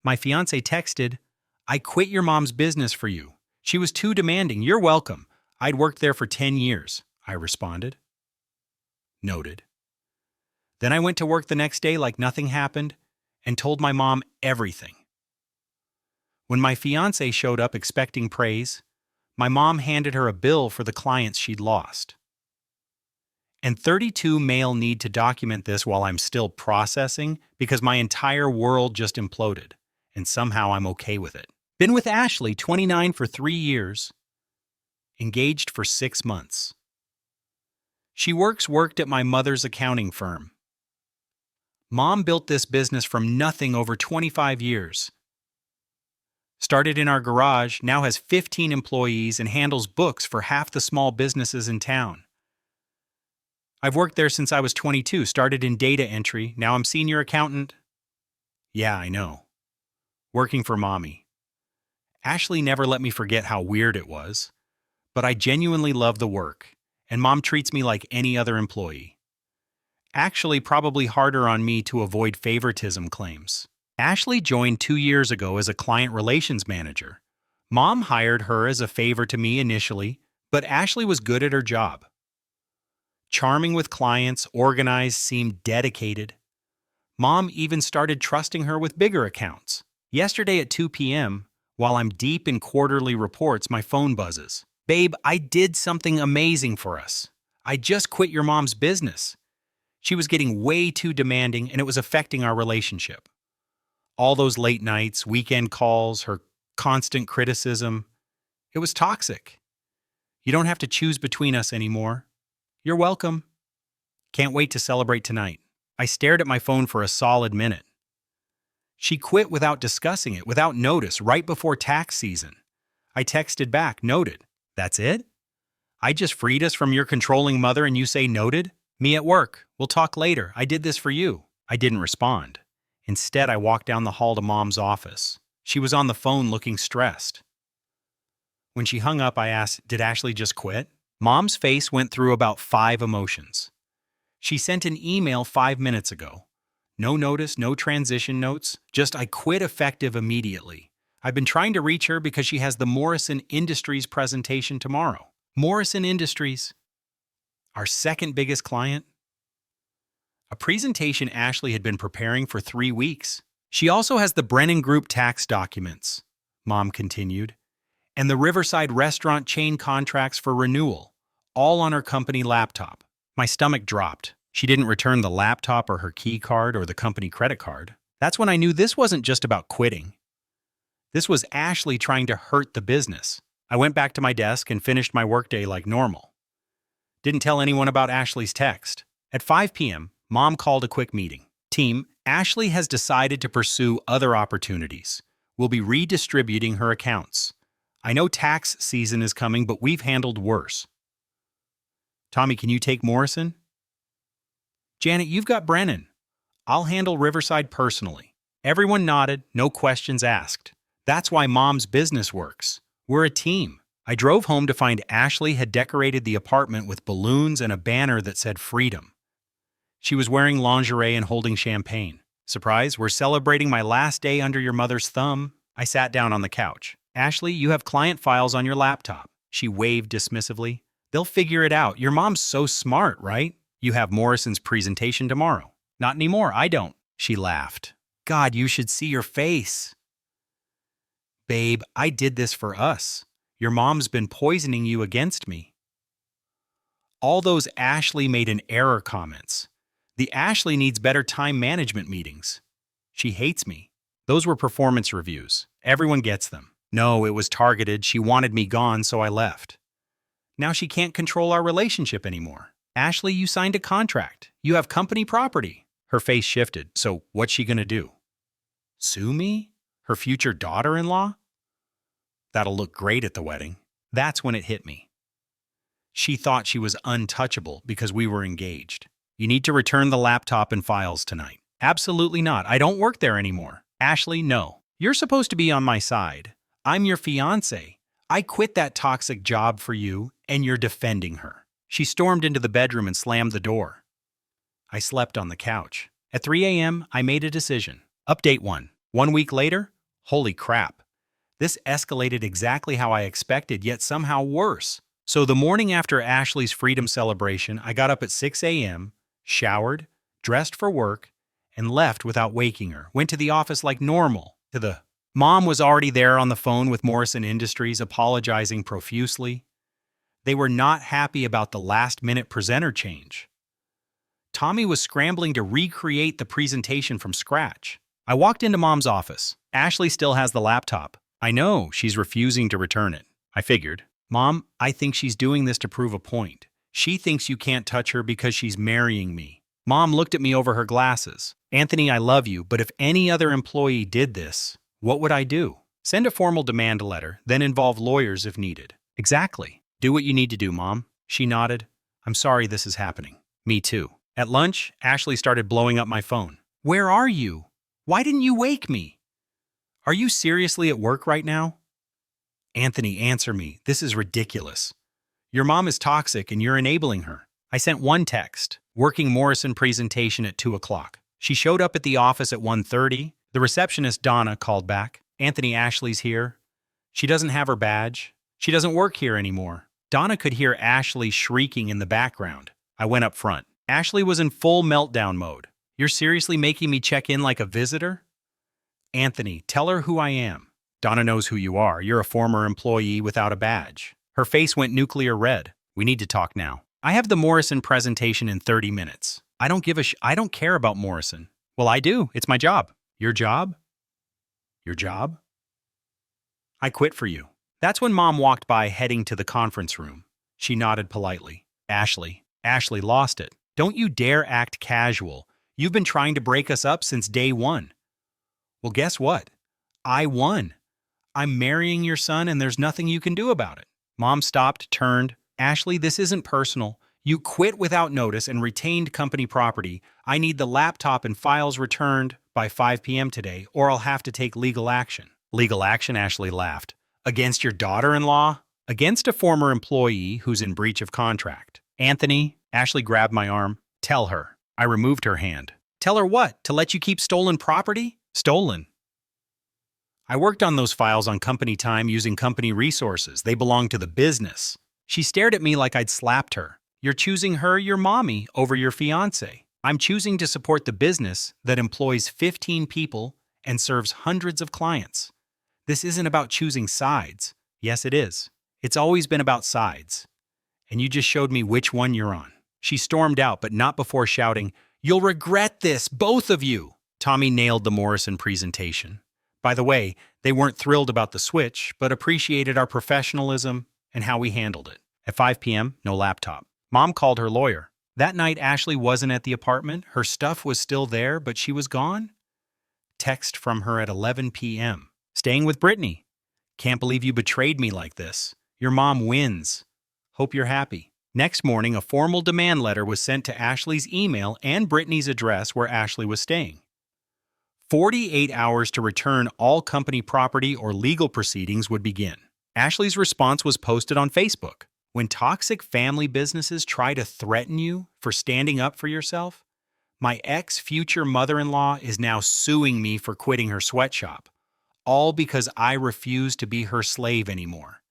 My fiancé texted, "I quit your mom's business for you. She was too demanding. You're welcome. I'd worked there for 10 years." I responded. Noted. Then I went to work the next day like nothing happened and told my mom everything. When my fiancé showed up expecting praise, my mom handed her a bill for the clients she'd lost. And 32 mail need to document this while I'm still processing because my entire world just imploded, and somehow I'm okay with it. Been with Ashley, 29, for 3 years, engaged for 6 months. She worked at my mother's accounting firm. Mom built this business from nothing over 25 years. Started in our garage, now has 15 employees and handles books for half the small businesses in town. I've worked there since I was 22, started in data entry, now I'm senior accountant. Yeah, I know. Working for Mommy. Ashley never let me forget how weird it was, but I genuinely love the work, and Mom treats me like any other employee. Actually, probably harder on me to avoid favoritism claims. Ashley joined 2 years ago as a client relations manager. Mom hired her as a favor to me initially, but Ashley was good at her job. Charming with clients, organized, seemed dedicated. Mom even started trusting her with bigger accounts. Yesterday at 2 p.m., while I'm deep in quarterly reports, my phone buzzes. "Babe, I did something amazing for us. I just quit your mom's business." She was getting way too demanding and it was affecting our relationship. All those late nights, weekend calls, her constant criticism. It was toxic. "You don't have to choose between us anymore." "You're welcome." "Can't wait to celebrate tonight." I stared at my phone for a solid minute. She quit without discussing it, without notice, right before tax season. I texted back, "Noted." "That's it? I just freed us from your controlling mother and you say noted?" "Me at work. We'll talk later. I did this for you." I didn't respond. Instead, I walked down the hall to Mom's office. She was on the phone looking stressed. When she hung up, I asked, "Did Ashley just quit?" Mom's face went through about 5 emotions. "She sent an email 5 minutes ago. No notice, no transition notes, just 'I quit effective immediately.' I've been trying to reach her because she has the Morrison Industries presentation tomorrow." Morrison Industries, our second biggest client? A presentation Ashley had been preparing for 3 weeks. "She also has the Brennan Group tax documents," Mom continued, "and the Riverside restaurant chain contracts for renewal, all on her company laptop." My stomach dropped. She didn't return the laptop or her key card or the company credit card. That's when I knew this wasn't just about quitting. This was Ashley trying to hurt the business. I went back to my desk and finished my workday like normal. Didn't tell anyone about Ashley's text. At 5 p.m., Mom called a quick meeting. "Team, Ashley has decided to pursue other opportunities. We'll be redistributing her accounts. I know tax season is coming, but we've handled worse. Tommy, can you take Morrison?" "Janet, you've got Brennan. I'll handle Riverside personally." Everyone nodded, no questions asked. That's why Mom's business works. We're a team. I drove home to find Ashley had decorated the apartment with balloons and a banner that said freedom. She was wearing lingerie and holding champagne. "Surprise, we're celebrating my last day under your mother's thumb." I sat down on the couch. "Ashley, you have client files on your laptop." She waved dismissively. "They'll figure it out. Your mom's so smart, right? You have Morrison's presentation tomorrow." "Not anymore, I don't." She laughed. "God, you should see your face." "Babe, I did this for us. Your mom's been poisoning you against me." All those Ashley made an error comments. The Ashley needs better time management meetings. She hates me. Those were performance reviews. Everyone gets them. No, it was targeted. She wanted me gone, so I left. Now she can't control our relationship anymore. "Ashley, you signed a contract. You have company property." Her face shifted. "So what's she gonna do? Sue me? Her future daughter-in-law? That'll look great at the wedding." That's when it hit me. She thought she was untouchable because we were engaged. "You need to return the laptop and files tonight." "Absolutely not. I don't work there anymore." "Ashley, no. You're supposed to be on my side. I'm your fiancé. I quit that toxic job for you, and you're defending her." She stormed into the bedroom and slammed the door. I slept on the couch. At 3 a.m., I made a decision. Update 1. 1 week later, holy crap. This escalated exactly how I expected, yet somehow worse. So the morning after Ashley's freedom celebration, I got up at 6 a.m., showered, dressed for work, and left without waking her. Went to the office like normal. Mom was already there on the phone with Morrison Industries, apologizing profusely. They were not happy about the last-minute presenter change. Tommy was scrambling to recreate the presentation from scratch. I walked into Mom's office. Ashley still has the laptop. I know, she's refusing to return it. I figured. Mom, I think she's doing this to prove a point. She thinks you can't touch her because she's marrying me. Mom looked at me over her glasses. Anthony, I love you, but if any other employee did this, what would I do? Send a formal demand letter, then involve lawyers if needed. Exactly. Do what you need to do, Mom. She nodded. I'm sorry this is happening. Me too. At lunch, Ashley started blowing up my phone. Where are you? Why didn't you wake me? Are you seriously at work right now? Anthony, answer me. This is ridiculous. Your mom is toxic and you're enabling her. I sent one text, working Morrison presentation at 2 o'clock. She showed up at the office at 1:30. The receptionist, Donna, called back. Anthony, Ashley's here. She doesn't have her badge. She doesn't work here anymore. Donna could hear Ashley shrieking in the background. I went up front. Ashley was in full meltdown mode. You're seriously making me check in like a visitor? Anthony, tell her who I am. Donna knows who you are. You're a former employee without a badge. Her face went nuclear red. We need to talk now. I have the Morrison presentation in 30 minutes. I don't care about Morrison. Well, I do. It's my job. Your job? Your job? I quit for you. That's when Mom walked by heading to the conference room. She nodded politely. Ashley lost it. Don't you dare act casual. You've been trying to break us up since day one. Well, guess what? I won. I'm marrying your son and there's nothing you can do about it. Mom stopped, turned. Ashley, this isn't personal. You quit without notice and retained company property. I need the laptop and files returned by 5 p.m. today, or I'll have to take legal action. Legal action? Ashley laughed. Against your daughter-in-law? Against a former employee who's in breach of contract. Anthony, Ashley grabbed my arm. Tell her. I removed her hand. Tell her what? To let you keep stolen property? Stolen. I worked on those files on company time using company resources. They belong to the business. She stared at me like I'd slapped her. You're choosing her, your mommy, over your fiancé. I'm choosing to support the business that employs 15 people and serves hundreds of clients. This isn't about choosing sides. Yes, it is. It's always been about sides. And you just showed me which one you're on. She stormed out, but not before shouting, "You'll regret this, both of you!" Tommy nailed the Morrison presentation. By the way, they weren't thrilled about the switch, but appreciated our professionalism and how we handled it. At 5 p.m., no laptop. Mom called her lawyer. That night, Ashley wasn't at the apartment. Her stuff was still there, but she was gone. Text from her at 11 p.m. Staying with Brittany. Can't believe you betrayed me like this. Your mom wins. Hope you're happy. Next morning, a formal demand letter was sent to Ashley's email and Brittany's address where Ashley was staying. 48 hours to return all company property or legal proceedings would begin. Ashley's response was posted on Facebook. When toxic family businesses try to threaten you for standing up for yourself, my ex-future mother-in-law is now suing me for quitting her sweatshop, all because I refuse to be her slave anymore.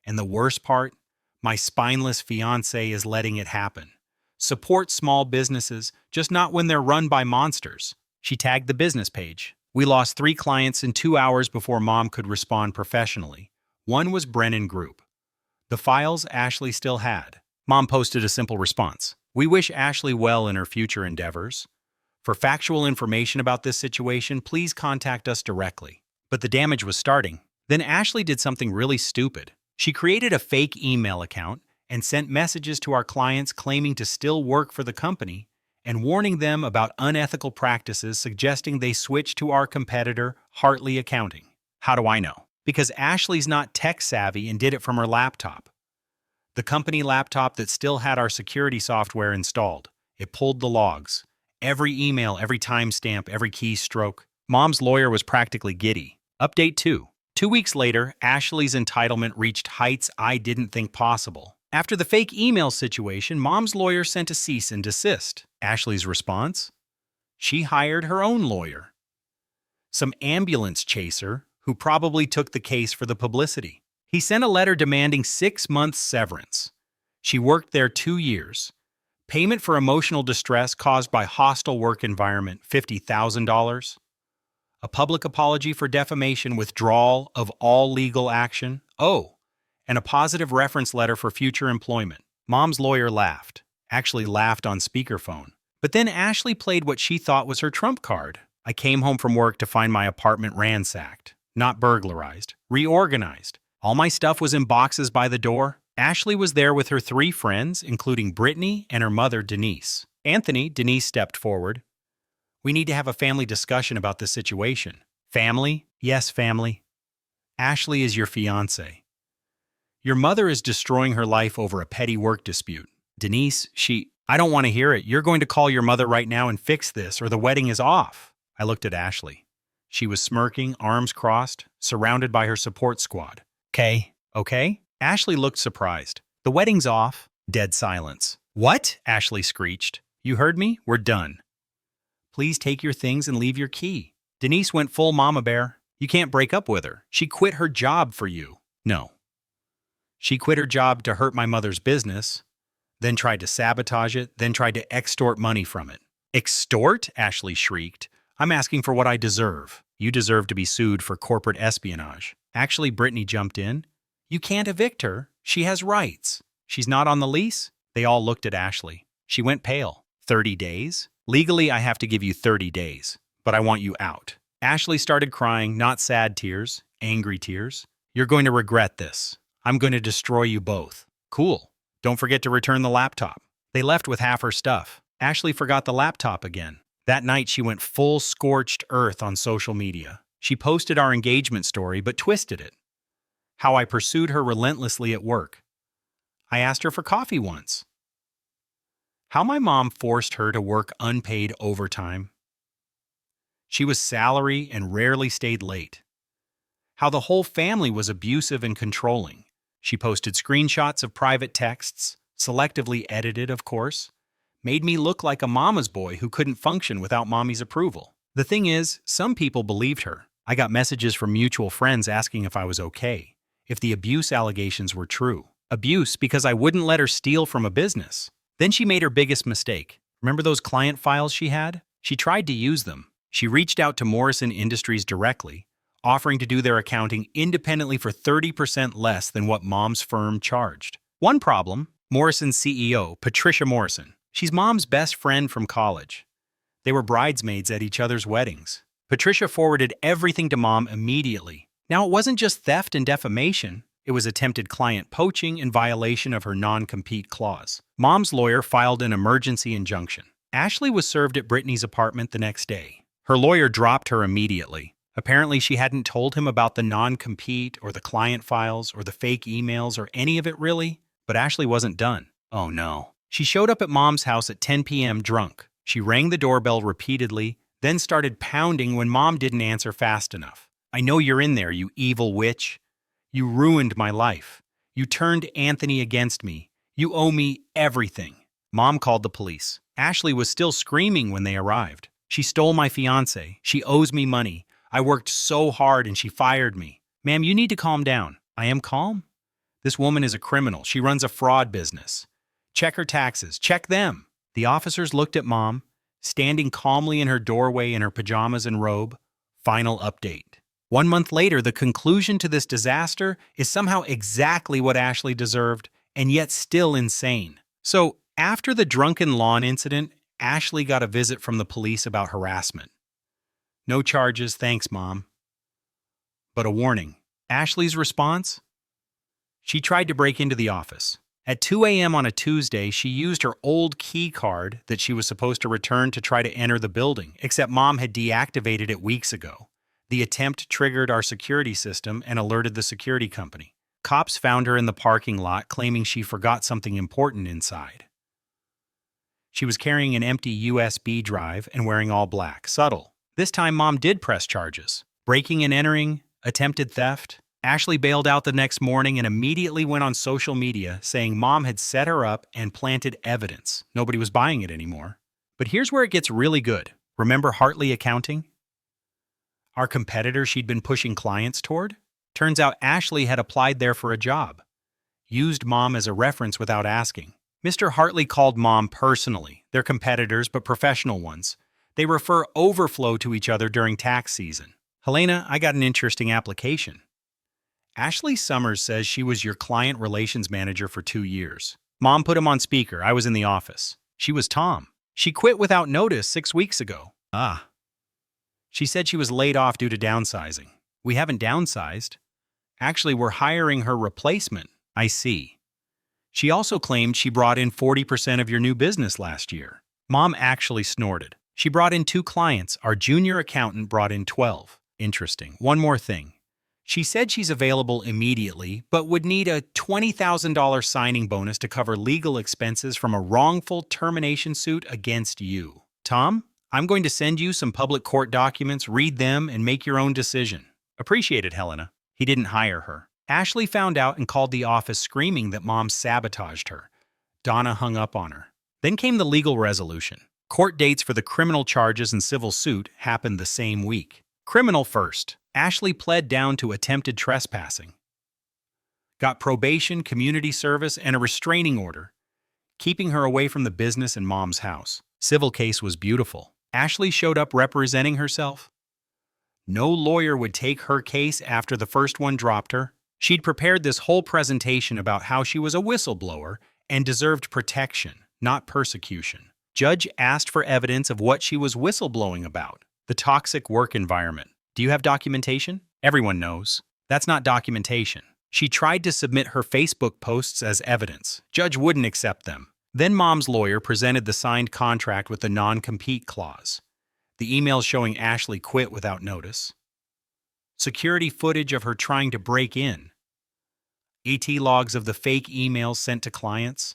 And the worst part, my spineless fiancé is letting it happen. Support small businesses, just not when they're run by monsters. She tagged the business page. We lost 3 clients in 2 hours before Mom could respond professionally. One was Brennan Group. The files Ashley still had. Mom posted a simple response. We wish Ashley well in her future endeavors. For factual information about this situation, please contact us directly. But the damage was starting. Then Ashley did something really stupid. She created a fake email account and sent messages to our clients claiming to still work for the company and warning them about unethical practices, suggesting they switch to our competitor, Hartley Accounting. How do I know? Because Ashley's not tech-savvy and did it from her laptop. The company laptop that still had our security software installed. It pulled the logs. Every email, every timestamp, every keystroke. Mom's lawyer was practically giddy. Update 2. 2 weeks later, Ashley's entitlement reached heights I didn't think possible. After the fake email situation, Mom's lawyer sent a cease and desist. Ashley's response? She hired her own lawyer. some ambulance chaser who probably took the case for the publicity. He sent a letter demanding 6 months severance. She worked there 2 years. Payment for emotional distress caused by hostile work environment, $50,000. A public apology for defamation, withdrawal of all legal action. Oh, and a positive reference letter for future employment. Mom's lawyer laughed, actually laughed on speakerphone. But then Ashley played what she thought was her trump card. I came home from work to find my apartment ransacked, not burglarized, reorganized. All my stuff was in boxes by the door. Ashley was there with her 3 friends, including Brittany and her mother, Denise. Denise stepped forward. We need to have a family discussion about this situation. Family? Yes, family. Ashley is your fiancée. Your mother is destroying her life over a petty work dispute. Denise, I don't want to hear it. You're going to call your mother right now and fix this, or the wedding is off. I looked at Ashley. She was smirking, arms crossed, surrounded by her support squad. Okay? Ashley looked surprised. The wedding's off. Dead silence. What? Ashley screeched. You heard me? We're done. Please take your things and leave your key. Denise went full mama bear. You can't break up with her. She quit her job for you. No. She quit her job to hurt my mother's business, then tried to sabotage it, then tried to extort money from it. Extort? Ashley shrieked. I'm asking for what I deserve. You deserve to be sued for corporate espionage. Actually, Brittany jumped in. You can't evict her. She has rights. She's not on the lease? They all looked at Ashley. She went pale. 30 days? Legally, I have to give you 30 days, but I want you out. Ashley started crying, not sad tears, angry tears. You're going to regret this. I'm going to destroy you both. Cool. Don't forget to return the laptop. They left with half her stuff. Ashley forgot the laptop again. That night, she went full scorched earth on social media. She posted our engagement story, but twisted it. How I pursued her relentlessly at work. I asked her for coffee once. How my mom forced her to work unpaid overtime. She was salary and rarely stayed late. How the whole family was abusive and controlling. She posted screenshots of private texts, selectively edited, of course. Made me look like a mama's boy who couldn't function without mommy's approval. The thing is, some people believed her. I got messages from mutual friends asking if I was okay, if the abuse allegations were true. Abuse because I wouldn't let her steal from a business. Then she made her biggest mistake. Remember those client files she had? She tried to use them. She reached out to Morrison Industries directly, offering to do their accounting independently for 30% less than what mom's firm charged. One problem, Morrison's CEO, Patricia Morrison. She's mom's best friend from college. They were bridesmaids at each other's weddings. Patricia forwarded everything to mom immediately. Now, it wasn't just theft and defamation. It was attempted client poaching in violation of her non-compete clause. Mom's lawyer filed an emergency injunction. Ashley was served at Brittany's apartment the next day. Her lawyer dropped her immediately. Apparently, she hadn't told him about the non-compete or the client files or the fake emails or any of it really. But Ashley wasn't done. Oh no. She showed up at mom's house at 10 p.m. drunk. She rang the doorbell repeatedly, then started pounding when mom didn't answer fast enough. I know you're in there, you evil witch. You ruined my life. You turned Anthony against me. You owe me everything. Mom called the police. Ashley was still screaming when they arrived. She stole my fiancé. She owes me money. I worked so hard and she fired me. Ma'am, you need to calm down. I am calm? This woman is a criminal. She runs a fraud business. Check her taxes. Check them. The officers looked at mom, standing calmly in her doorway in her pajamas and robe. Final update. 1 month later, the conclusion to this disaster is somehow exactly what Ashley deserved, and yet still insane. So, after the drunken lawn incident, Ashley got a visit from the police about harassment. No charges, thanks, Mom. But a warning. Ashley's response? She tried to break into the office. At 2 a.m. on a Tuesday, she used her old key card that she was supposed to return to try to enter the building, except Mom had deactivated it weeks ago. The attempt triggered our security system and alerted the security company. Cops found her in the parking lot, claiming she forgot something important inside. She was carrying an empty USB drive and wearing all black. Subtle. This time, Mom did press charges. Breaking and entering, attempted theft. Ashley bailed out the next morning and immediately went on social media saying Mom had set her up and planted evidence. Nobody was buying it anymore. But here's where it gets really good. Remember Hartley Accounting? Our competitor she'd been pushing clients toward? Turns out Ashley had applied there for a job. Used Mom as a reference without asking. Mr. Hartley called Mom personally. They're competitors, but professional ones. They refer overflow to each other during tax season. Helena, I got an interesting application. Ashley Summers says she was your client relations manager for 2 years. Mom put him on speaker. I was in the office. She was Tom. She quit without notice 6 weeks ago. Ah. She said she was laid off due to downsizing. We haven't downsized. Actually, we're hiring her replacement. I see. She also claimed she brought in 40% of your new business last year. Mom actually snorted. She brought in 2 clients. Our junior accountant brought in 12. Interesting. One more thing. She said she's available immediately, but would need a $20,000 signing bonus to cover legal expenses from a wrongful termination suit against you. Tom, I'm going to send you some public court documents, read them, and make your own decision. Appreciate it, Helena. He didn't hire her. Ashley found out and called the office screaming that Mom sabotaged her. Donna hung up on her. Then came the legal resolution. Court dates for the criminal charges and civil suit happened the same week. Criminal first. Ashley pled down to attempted trespassing. Got probation, community service, and a restraining order, keeping her away from the business and Mom's house. Civil case was beautiful. Ashley showed up representing herself. No lawyer would take her case after the first one dropped her. She'd prepared this whole presentation about how she was a whistleblower and deserved protection, not persecution. Judge asked for evidence of what she was whistleblowing about. The toxic work environment. Do you have documentation? Everyone knows. That's not documentation. She tried to submit her Facebook posts as evidence. Judge wouldn't accept them. Then Mom's lawyer presented the signed contract with the non-compete clause. The emails showing Ashley quit without notice. Security footage of her trying to break in. ET logs of the fake emails sent to clients.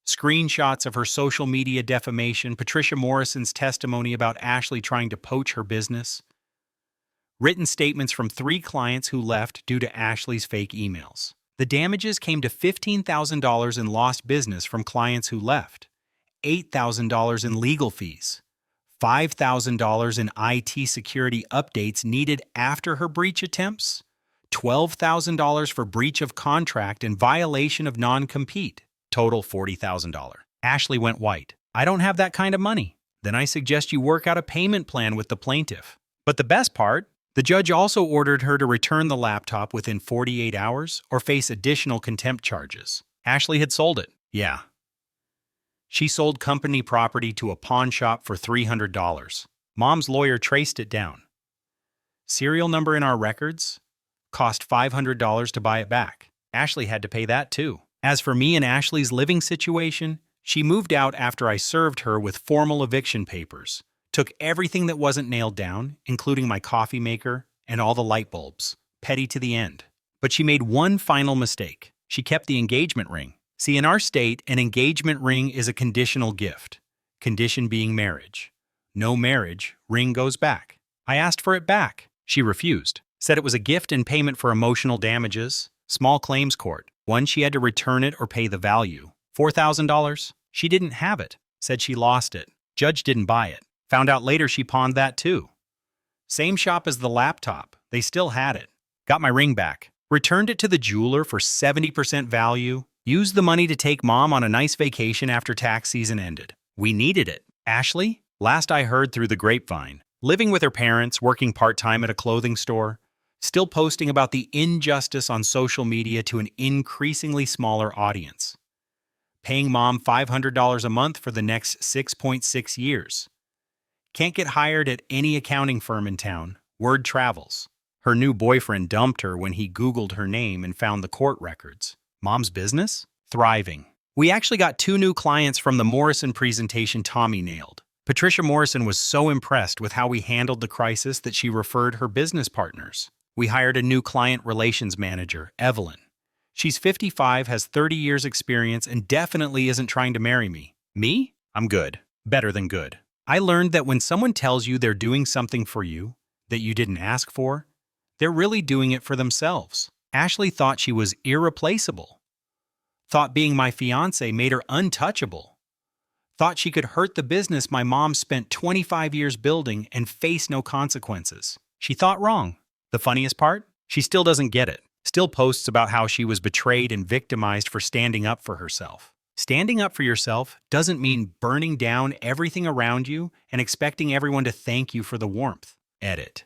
Screenshots of her social media defamation, Patricia Morrison's testimony about Ashley trying to poach her business. Written statements from 3 clients who left due to Ashley's fake emails. The damages came to $15,000 in lost business from clients who left, $8,000 in legal fees, $5,000 in IT security updates needed after her breach attempts, $12,000 for breach of contract and violation of non-compete, total $40,000. Ashley went white. I don't have that kind of money. Then I suggest you work out a payment plan with the plaintiff. But the best part, the judge also ordered her to return the laptop within 48 hours or face additional contempt charges. Ashley had sold it. Yeah. She sold company property to a pawn shop for $300. Mom's lawyer traced it down. Serial number in our records? Cost $500 to buy it back. Ashley had to pay that too. As for me and Ashley's living situation, she moved out after I served her with formal eviction papers. Took everything that wasn't nailed down, including my coffee maker and all the light bulbs. Petty to the end. But she made one final mistake. She kept the engagement ring. See, in our state, an engagement ring is a conditional gift. Condition being marriage. No marriage, ring goes back. I asked for it back. She refused. Said it was a gift in payment for emotional damages. Small claims court. One, she had to return it or pay the value. $4,000? She didn't have it. Said she lost it. Judge didn't buy it. Found out later she pawned that too. Same shop as the laptop. They still had it. Got my ring back. Returned it to the jeweler for 70% value. Used the money to take Mom on a nice vacation after tax season ended. We needed it. Ashley, last I heard through the grapevine, living with her parents, working part-time at a clothing store, still posting about the injustice on social media to an increasingly smaller audience. Paying Mom $500 a month for the next 6.6 years. Can't get hired at any accounting firm in town. Word travels. Her new boyfriend dumped her when he Googled her name and found the court records. Mom's business? Thriving. We actually got 2 new clients from the Morrison presentation Tommy nailed. Patricia Morrison was so impressed with how we handled the crisis that she referred her business partners. We hired a new client relations manager, Evelyn. She's 55, has 30 years experience, and definitely isn't trying to marry me. Me? I'm good. Better than good. I learned that when someone tells you they're doing something for you that you didn't ask for, they're really doing it for themselves. Ashley thought she was irreplaceable. Thought being my fiancée made her untouchable. Thought she could hurt the business my mom spent 25 years building and face no consequences. She thought wrong. The funniest part? She still doesn't get it. Still posts about how she was betrayed and victimized for standing up for herself. Standing up for yourself doesn't mean burning down everything around you and expecting everyone to thank you for the warmth. Edit.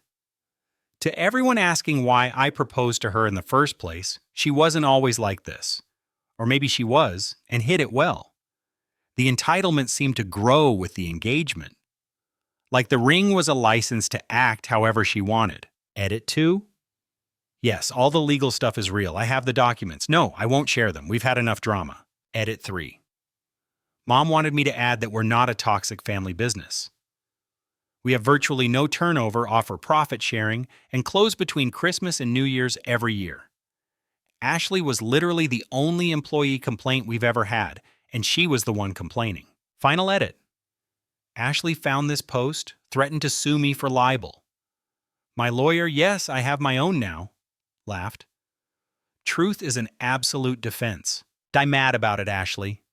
To everyone asking why I proposed to her in the first place, she wasn't always like this. Or maybe she was, and hid it well. The entitlement seemed to grow with the engagement. Like the ring was a license to act however she wanted. Edit 2. Yes, all the legal stuff is real. I have the documents. No, I won't share them. We've had enough drama. Edit 3. Mom wanted me to add that we're not a toxic family business. We have virtually no turnover, offer profit sharing, and close between Christmas and New Year's every year. Ashley was literally the only employee complaint we've ever had, and she was the one complaining. Final edit. Ashley found this post, threatened to sue me for libel. My lawyer, yes, I have my own now, laughed. Truth is an absolute defense. Die mad about it, Ashley.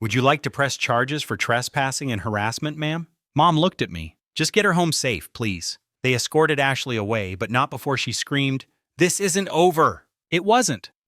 Would you like to press charges for trespassing and harassment, ma'am? Mom looked at me. Just get her home safe, please. They escorted Ashley away, but not before she screamed, "This isn't over!" It wasn't.